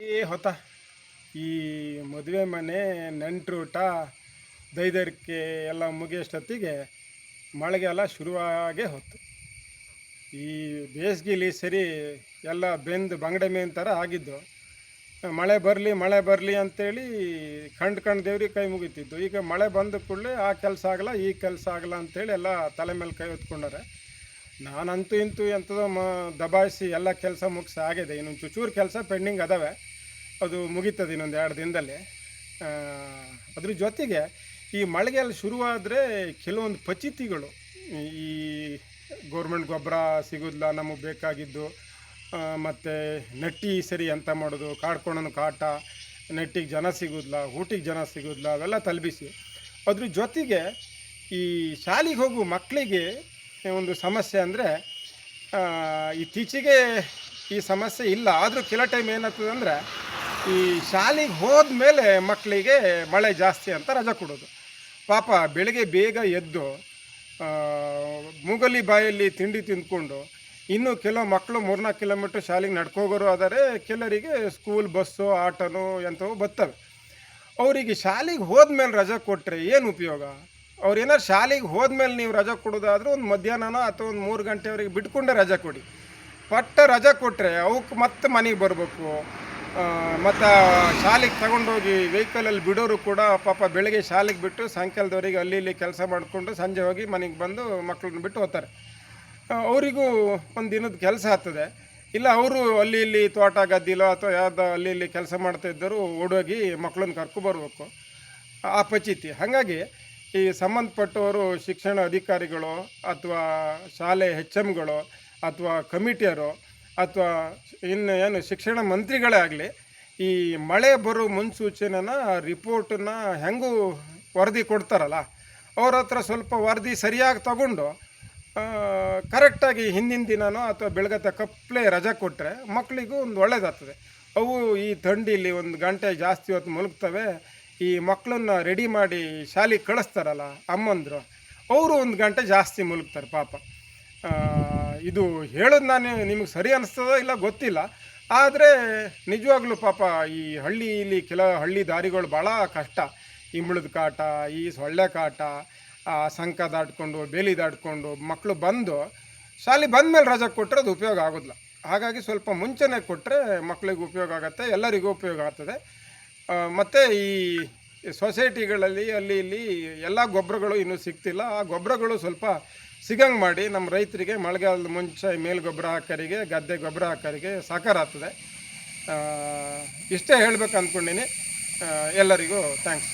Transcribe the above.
ಹೊತ್ತ ಈ ಮದುವೆ ಮನೆ ನೆಂಟ್ರೂಟ ದೈದರಿಕೆ ಎಲ್ಲ ಮುಗಿಯೋಷ್ಟೊತ್ತಿಗೆ ಮಳೆಗಾಲ ಶುರುವಾಗೇ ಹೊತ್ತು. ಈ ಬೇಸಿಗೆಲಿ ಸರಿ ಎಲ್ಲ ಬೆಂದು ಬಂಗಡೆ ಮೇನ್ ಥರ ಆಗಿದ್ದು. ಮಳೆ ಬರಲಿ ಅಂತೇಳಿ ಕಣ್ ದೇವ್ರಿಗೆ ಕೈ ಮುಗಿತಿದ್ದು. ಈಗ ಮಳೆ ಬಂದ ಕೂಡಲೇ ಆ ಕೆಲಸ ಆಗಲ್ಲ ಈ ಕೆಲಸ ಆಗಲ್ಲ ಅಂಥೇಳಿ ಎಲ್ಲ ತಲೆ ಮೇಲೆ ಕೈ ಹೊತ್ಕೊಂಡಾರೆ. ನಾನಂತೂ ಇಂತೂ ಎಂಥದೋ ದಬಾಯಿಸಿ ಎಲ್ಲ ಕೆಲಸ ಮುಗಿಸಿ ಆಗಿದೆ. ಇನ್ನೊಂದು ಚೂಚೂರು ಕೆಲಸ ಪೆಂಡಿಂಗ್ ಅದಾವೆ, ಅದು ಮುಗೀತದೆ ಇನ್ನೊಂದು 2 ದಿನದಲ್ಲಿ. ಅದ್ರ ಜೊತೆಗೆ ಈ ಮಳೆಗಾಲ ಶುರುವಾದರೆ ಕೆಲವೊಂದು ಪಚಿತಿಗಳು, ಈ ಗೌರ್ಮೆಂಟ್ ಗೊಬ್ಬರ ಸಿಗೋದಿಲ್ಲ ನಮಗೆ ಬೇಕಾಗಿದ್ದು, ಮತ್ತು ನೆಟ್ಟಿ ಸರಿ ಅಂತ ಮಾಡೋದು, ಕಾಡ್ಕೊಳೋನು ಕಾಟ, ನೆಟ್ಟಿಗೆ ಜನ ಸಿಗೋದಿಲ್ಲ, ಊಟಿಗೆ ಜನ ಸಿಗೋದಿಲ್ಲ, ಅವೆಲ್ಲ ತಲುಪಿಸಿ. ಅದ್ರ ಜೊತೆಗೆ ಈ ಶಾಲೆಗೆ ಹೋಗೋ ಮಕ್ಕಳಿಗೆ ಒಂದು ಸಮಸ್ಯೆ ಅಂದರೆ, ಇತ್ತೀಚೆಗೆ ಈ ಸಮಸ್ಯೆ ಇಲ್ಲ, ಆದರೂ ಕೆಲವು ಟೈಮ್ ಏನಾಗ್ತದೆ ಅಂದರೆ ಈ ಶಾಲೆಗೆ ಹೋದ್ಮೇಲೆ ಮಕ್ಕಳಿಗೆ ಮಳೆ ಜಾಸ್ತಿ ಅಂತ ರಜೆ ಕೊಡೋದು. ಪಾಪ ಬೆಳಗ್ಗೆ ಬೇಗ ಎದ್ದು ಮೂಗಲಿ ಬಾಯಲ್ಲಿ ತಿಂಡಿ ತಿಂದ್ಕೊಂಡು, ಇನ್ನೂ ಕೆಲವು ಮಕ್ಕಳು 3-4 ಕಿಲೋಮೀಟ್ರ್ ಶಾಲೆಗೆ ನಡ್ಕೋಗೋರು ಆದರೆ, ಕೆಲವರಿಗೆ ಸ್ಕೂಲ್ ಬಸ್ಸು ಆಟೋನೋ ಎಂಥವು ಬರ್ತವೆ. ಅವರಿಗೆ ಶಾಲೆಗೆ ಹೋದ್ಮೇಲೆ ರಜೆ ಕೊಟ್ಟರೆ ಏನು ಉಪಯೋಗ? ಅವ್ರು ಏನಾರು ಶಾಲೆಗೆ ಹೋದ್ಮೇಲೆ ನೀವು ರಜೆ ಕೊಡೋದಾದರೂ ಒಂದು ಮಧ್ಯಾಹ್ನನೋ ಅಥವಾ ಒಂದು 3 ಗಂಟೆವರೆಗೆ ಬಿಟ್ಕೊಂಡೇ ರಜೆ ಕೊಡಿ. ಪಟ್ಟ ರಜೆ ಕೊಟ್ಟರೆ ಅವಕ್ಕೆ ಮತ್ತೆ ಮನೆಗೆ ಬರಬೇಕು. ಮತ್ತು ಶಾಲೆಗೆ ತಗೊಂಡೋಗಿ ವೆಹಿಕಲಲ್ಲಿ ಬಿಡೋರು ಕೂಡ ಪಾಪ ಬೆಳಗ್ಗೆ ಶಾಲೆಗೆ ಬಿಟ್ಟು ಸಾಯಂಕಾಲದವರೆಗೆ ಅಲ್ಲಿ ಇಲ್ಲಿ ಕೆಲಸ ಮಾಡಿಕೊಂಡು ಸಂಜೆ ಹೋಗಿ ಮನೆಗೆ ಬಂದು ಮಕ್ಕಳನ್ನ ಬಿಟ್ಟು ಹೋಗ್ತಾರೆ. ಅವರಿಗೂ ಒಂದು ದಿನದ ಕೆಲಸ ಆಗ್ತದೆ. ಇಲ್ಲ ಅವರು ಅಲ್ಲಿ ಇಲ್ಲಿ ತೋಟ ಗದ್ದಿಲೋ ಅಥವಾ ಯಾವುದೋ ಅಲ್ಲಿ ಇಲ್ಲಿ ಕೆಲಸ ಮಾಡ್ತಾಯಿದ್ದರು ಓಡೋಗಿ ಮಕ್ಕಳನ್ನ ಕರ್ಕೊಬರ್ಬೇಕು, ಆ ಪಚಿತಿ. ಹಾಗಾಗಿ ಈ ಸಂಬಂಧಪಟ್ಟವರು ಶಿಕ್ಷಣ ಅಧಿಕಾರಿಗಳು ಅಥವಾ ಶಾಲೆ HMಗಳು ಅಥವಾ ಕಮಿಟಿಯರು ಅಥವಾ ಏನು ಶಿಕ್ಷಣ ಮಂತ್ರಿಗಳೇ ಆಗಲಿ, ಈ ಮಳೆ ಬರೋ ಮುನ್ಸೂಚನೆನ ರಿಪೋರ್ಟನ್ನ ಹೆಂಗೂ ವರದಿ ಕೊಡ್ತಾರಲ್ಲ, ಅವ್ರ ಹತ್ರ ಸ್ವಲ್ಪ ವರದಿ ಸರಿಯಾಗಿ ತಗೊಂಡು ಕರೆಕ್ಟಾಗಿ ಹಿಂದಿನ ದಿನನೋ ಅಥವಾ ಬೆಳಗ್ಗೆ ಕಪ್ಪಲೆ ರಜೆ ಕೊಟ್ಟರೆ ಮಕ್ಕಳಿಗೂ ಒಂದು ಒಳ್ಳೇದಾಗ್ತದೆ. ಅವು ಈ ಥಂಡಿಲಿ 1 ಗಂಟೆ ಜಾಸ್ತಿ ಹೊತ್ತು ಮಲಗ್ತವೆ. ಈ ಮಕ್ಕಳನ್ನ ರೆಡಿ ಮಾಡಿ ಶಾಲೆಗೆ ಕಳಿಸ್ತಾರಲ್ಲ ಅಮ್ಮಂದರು, ಅವರು 1 ಗಂಟೆ ಜಾಸ್ತಿ ಮಲಗ್ತಾರೆ ಪಾಪ. ಇದು ಹೇಳೋದು ನಾನು ನಿಮಗೆ ಸರಿ ಅನ್ನಿಸ್ತದೋ ಇಲ್ಲ ಗೊತ್ತಿಲ್ಲ, ಆದರೆ ನಿಜವಾಗ್ಲೂ ಪಾಪ ಈ ಹಳ್ಳಿಯಲ್ಲಿ ಹಳ್ಳಿ ದಾರಿಗಳು ಭಾಳ ಕಷ್ಟ. ಇಂಬಳದ ಕಾಟ, ಈ ಸೊಳ್ಳೆ ಕಾಟ, ಸಂಕ ದಾಟ್ಕೊಂಡು ಬೇಲಿ ದಾಟ್ಕೊಂಡು ಮಕ್ಕಳು ಬಂದು ಶಾಲೆ ಬಂದಮೇಲೆ ರಜೆ ಕೊಟ್ಟರೆ ಅದು ಉಪಯೋಗ ಆಗೋದಿಲ್ಲ. ಹಾಗಾಗಿ ಸ್ವಲ್ಪ ಮುಂಚೆನೇ ಕೊಟ್ಟರೆ ಮಕ್ಕಳಿಗೆ ಉಪಯೋಗ ಆಗುತ್ತೆ, ಎಲ್ಲರಿಗೂ ಉಪಯೋಗ ಆಗ್ತದೆ. ಮತ್ತು ಈ ಸೊಸೈಟಿಗಳಲ್ಲಿ ಅಲ್ಲಿ ಇಲ್ಲಿ ಎಲ್ಲ ಗೊಬ್ಬರಗಳು ಇನ್ನೂ ಸಿಗ್ತಿಲ್ಲ. ಆ ಗೊಬ್ಬರಗಳು ಸ್ವಲ್ಪ ಸಿಗಂಗೆ ಮಾಡಿ ನಮ್ಮ ರೈತರಿಗೆ ಮಳೆಗಾಲದ ಮುಂಚೆ ಮೇಲು ಗೊಬ್ಬರ ಹಾಕೋರಿಗೆ, ಗದ್ದೆ ಗೊಬ್ಬರ ಹಾಕೋರಿಗೆ ಸಹಕಾರ ಆಗ್ತದೆ. ಇಷ್ಟೇ ಹೇಳಬೇಕು ಅಂದ್ಕೊಂಡೀನಿ. ಎಲ್ಲರಿಗೂ ಥ್ಯಾಂಕ್ಸ್.